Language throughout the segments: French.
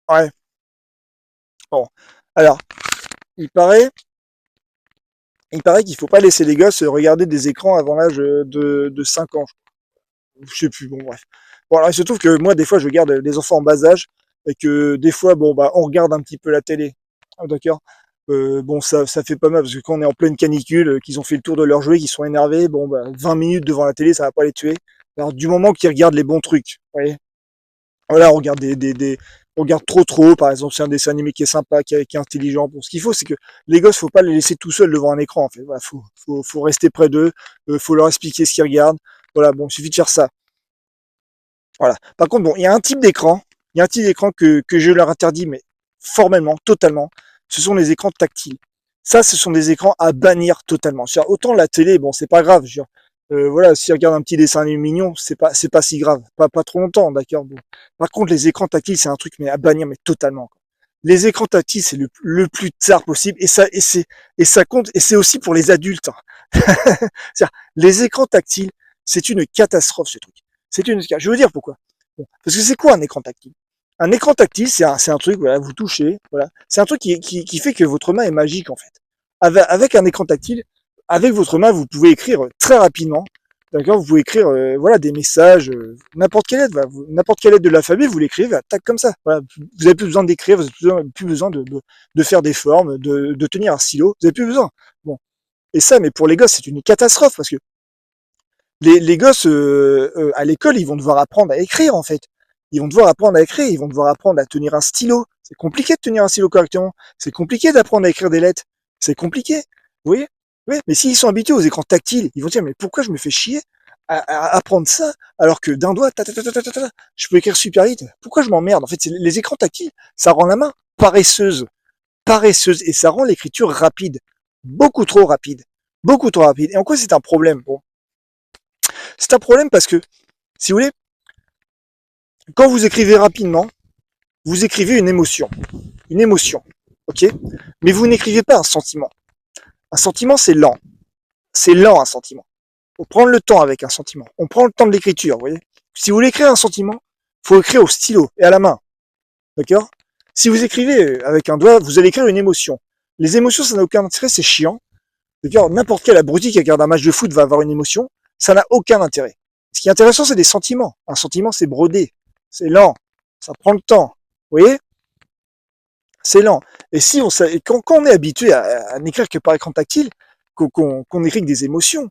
Ouais. Bon. Alors, il paraît, il paraît qu'il faut pas laisser les gosses regarder des écrans avant l'âge de 5 ans. Je sais plus, bon bref. Bon, alors il se trouve que moi, des fois, je garde des enfants en bas âge et que des fois, bon, bah, on regarde un petit peu la télé. Ah, d'accord. Bon, ça fait pas mal parce que quand on est en pleine canicule, qu'ils ont fait le tour de leurs jouets, qu'ils sont énervés, bon, bah, 20 minutes devant la télé, ça va pas les tuer. Alors, du moment qu'ils regardent les bons trucs, vous voyez. Voilà, on regarde on regarde trop, par exemple, c'est un dessin animé qui est sympa, qui est intelligent. Bon, ce qu'il faut, c'est que les gosses, faut pas les laisser tout seuls devant un écran, en fait. Voilà, faut rester près d'eux, faut leur expliquer ce qu'ils regardent. Voilà, bon, il suffit de faire ça. Voilà. Par contre, bon, il y a un type d'écran que je leur interdis, mais formellement, totalement. Ce sont les écrans tactiles. Ça, ce sont des écrans à bannir totalement. C'est-à-dire, autant la télé, bon, c'est pas grave. Je veux dire, voilà, si regarde un petit dessin animé mignon, c'est pas si grave. Pas trop longtemps, d'accord. Bon. Par contre, les écrans tactiles, c'est un truc mais à bannir, mais totalement. Quoi. Les écrans tactiles, c'est le plus tard possible, et ça compte, et c'est aussi pour les adultes. Hein. C'est-à-dire, les écrans tactiles, c'est une catastrophe, ce truc. C'est une. Je vais vous dire pourquoi. Bon, parce que c'est quoi un écran tactile? Un écran tactile, c'est un truc, voilà, vous touchez, voilà. C'est un truc qui fait que votre main est magique, en fait. Avec un écran tactile, avec votre main, vous pouvez écrire très rapidement. D'accord, vous pouvez écrire voilà des messages, n'importe quelle lettre, voilà, n'importe quelle lettre de l'alphabet, vous l'écrivez, tac comme ça. Voilà, vous avez plus besoin d'écrire, vous avez plus besoin de faire des formes, de tenir un stylo, vous avez plus besoin. Bon, et ça, mais pour les gosses, c'est une catastrophe parce que les gosses à l'école, ils vont devoir apprendre à écrire en fait. Ils vont devoir apprendre à écrire, ils vont devoir apprendre à tenir un stylo. C'est compliqué de tenir un stylo correctement. C'est compliqué d'apprendre à écrire des lettres. C'est compliqué. Vous voyez? Oui, mais s'ils sont habitués aux écrans tactiles, ils vont dire mais pourquoi je me fais chier à apprendre ça alors que d'un doigt, je peux écrire super vite. Pourquoi je m'emmerde? En fait, c'est les écrans tactiles, ça rend la main paresseuse, paresseuse, et ça rend l'écriture rapide, beaucoup trop rapide, beaucoup trop rapide. Et en quoi c'est un problème? Bon, c'est un problème parce que, si vous voulez, quand vous écrivez rapidement, vous écrivez une émotion. Une émotion. Ok? Mais vous n'écrivez pas un sentiment. Un sentiment, c'est lent. C'est lent, un sentiment. Faut prendre le temps avec un sentiment. On prend le temps de l'écriture, vous voyez? Si vous voulez écrire un sentiment, faut écrire au stylo et à la main. D'accord? Si vous écrivez avec un doigt, vous allez écrire une émotion. Les émotions, ça n'a aucun intérêt, c'est chiant. D'accord? N'importe quel abruti qui regarde un match de foot va avoir une émotion. Ça n'a aucun intérêt. Ce qui est intéressant, c'est des sentiments. Un sentiment, c'est brodé. C'est lent. Ça prend le temps. Vous voyez? C'est lent. Et si on, quand on est habitué à n'écrire que par écran tactile, qu'on écrit que des émotions,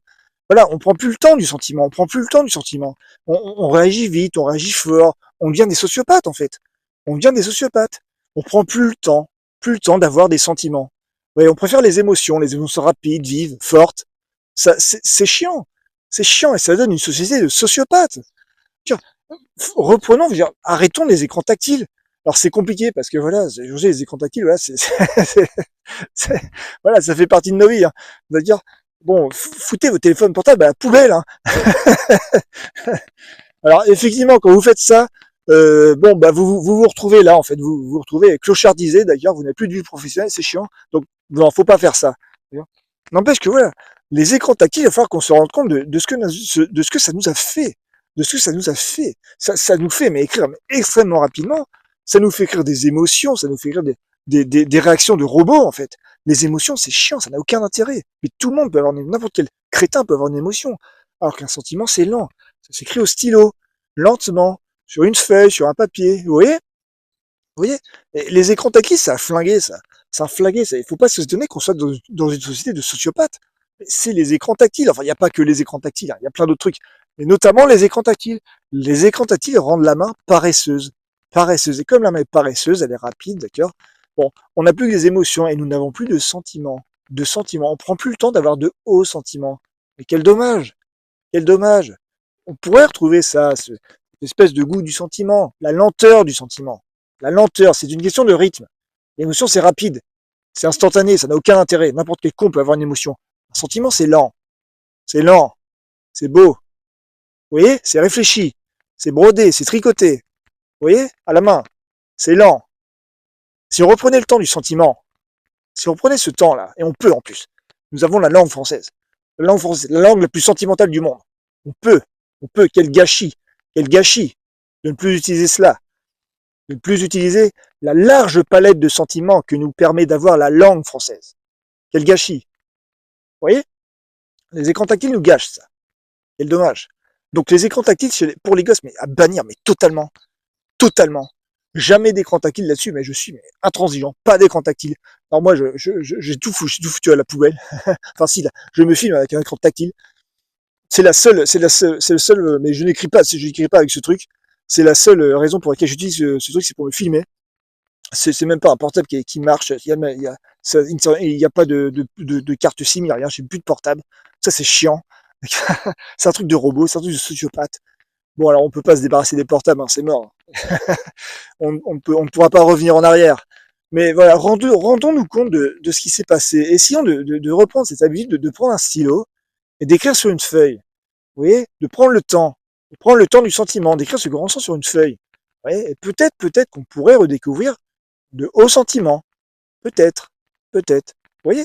voilà, on prend plus le temps du sentiment, on prend plus le temps du sentiment. On réagit vite, on réagit fort, on devient des sociopathes en fait. On devient des sociopathes. On prend plus le temps d'avoir des sentiments. Ouais, on préfère les émotions rapides, vives, fortes. Ça, c'est chiant. C'est chiant et ça donne une société de sociopathes. Reprenons, je veux dire, arrêtons les écrans tactiles. Alors c'est compliqué parce que voilà, les écrans tactiles, voilà, voilà, ça fait partie de nos vies. Hein. On va dire, bon, foutez vos téléphones portables à la poubelle. Hein. Alors effectivement, quand vous faites ça, bon, bah vous retrouvez là, en fait, vous retrouvez clochardisé. D'ailleurs, vous n'avez plus de vie professionnelle, c'est chiant. Donc, non, faut pas faire ça. N'empêche que voilà, les écrans tactiles, il va falloir qu'on se rende compte de ce que ça nous a fait, de ce que ça nous a fait. Ça nous fait mais écrire mais extrêmement rapidement. Ça nous fait écrire des émotions, ça nous fait écrire des réactions de robots en fait. Les émotions, c'est chiant, ça n'a aucun intérêt. Mais tout le monde peut avoir n'importe quel crétin peut avoir une émotion, alors qu'un sentiment c'est lent. Ça s'écrit au stylo, lentement, sur une feuille, sur un papier. Vous voyez? Vous voyez? Et les écrans tactiles, ça a flingué ça. Ça a flingué ça. Il faut pas se donner qu'on soit dans une société de sociopathes. C'est les écrans tactiles. Enfin, il n'y a pas que les écrans tactiles, hein. Il y a plein d'autres trucs. Mais notamment les écrans tactiles. Les écrans tactiles rendent la main paresseuse. Paresseuse. Et comme la main est paresseuse, elle est rapide, d'accord? Bon, on n'a plus que des émotions et nous n'avons plus de sentiments. De sentiments. On prend plus le temps d'avoir de hauts sentiments. Mais quel dommage! Quel dommage! On pourrait retrouver ça, cette espèce de goût du sentiment, la lenteur du sentiment. La lenteur, c'est une question de rythme. L'émotion, c'est rapide, c'est instantané, ça n'a aucun intérêt. N'importe quel con peut avoir une émotion. Un sentiment, c'est lent, c'est beau. Vous voyez, c'est réfléchi, c'est brodé, c'est tricoté. Vous voyez, à la main, c'est lent. Si on reprenait le temps du sentiment, si on prenait ce temps-là, et on peut en plus, nous avons la langue française, la langue la plus sentimentale du monde. On peut, quel gâchis de ne plus utiliser cela. de ne plus utiliser la large palette de sentiments que nous permet d'avoir la langue française. Quel gâchis. Vous voyez? Les écrans tactiles nous gâchent ça. Quel dommage. Donc les écrans tactiles pour les gosses, mais à bannir, mais totalement. Totalement. Jamais d'écran tactile là-dessus, mais je suis intransigeant. Pas d'écran tactile. Alors moi, j'ai tout foutu à la poubelle. Enfin si, là, je me filme avec un écran tactile. C'est le seul, mais je n'écris pas avec ce truc. C'est la seule raison pour laquelle j'utilise ce truc, c'est pour me filmer. C'est même pas un portable qui marche. Il y a pas de carte SIM, il n'y a rien. J'ai plus de portable. Ça, c'est chiant. C'est un truc de robot, c'est un truc de sociopathe. Bon, alors on peut pas se débarrasser des portables, hein, c'est mort. On ne pourra pas revenir en arrière. Mais voilà, rendons-nous compte de ce qui s'est passé. Essayons de reprendre cette habitude de prendre un stylo et d'écrire sur une feuille. Vous voyez, de prendre le temps du sentiment, d'écrire ce qu'on ressent sur une feuille. Vous voyez, et peut-être qu'on pourrait redécouvrir de hauts sentiments. Peut-être. Vous voyez.